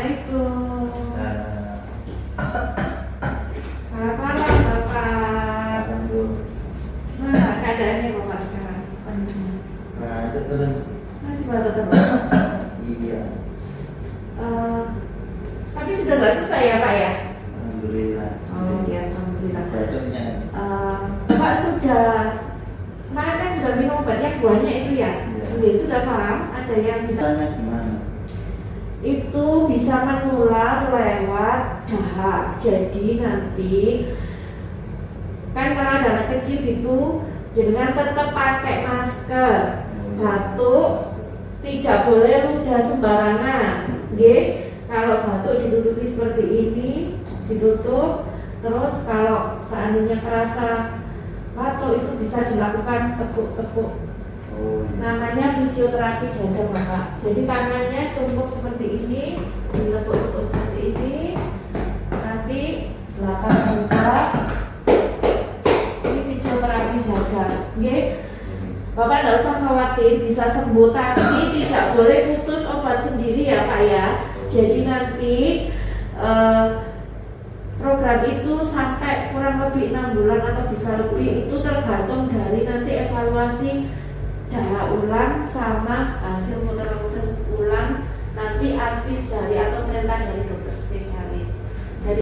Assalamualaikum. Nah, Selamat malam Bapak. Mana keadaannya Bapak sekarang? Kondisinya? nah itu terus Masih batuk terus? iya, Tapi sudah nggak selesai ya Pak ya? alhamdulillah. Oh ya, alhamdulillah. Batuknya Bapak sudah kemarin kan sudah minum obat yang buahnya itu ya? Iya. Oke, sudah paham? Ada yang tanya gimana? itu bisa menular lewat dahak. Jadi nanti kan kalau ada anak kecil gitu, jangan tetap pakai masker. Batuk tidak boleh ludah sembarangan. Nggih, kalau batuk ditutupi seperti ini, ditutup. Terus kalau seandainya kerasa batuk itu bisa dilakukan tepuk-tepuk. Oh iya. Namanya fisioterapi dada Bapak. Jadi tangannya cumpuk seperti ini, dilepuk-lepuk seperti ini. Nanti belakang muka. Ini fisioterapi dada. Oke? Bapak tidak usah khawatir, bisa sembuh, tapi tidak boleh putus obat sendiri ya Pak ya. Jadi nanti program itu sampai kurang lebih 6 bulan atau bisa lebih, itu tergantung dari nanti evaluasi darah ulang sama hasil fotorapi ulang, nanti advis dari atau perintah dari dokter spesialis.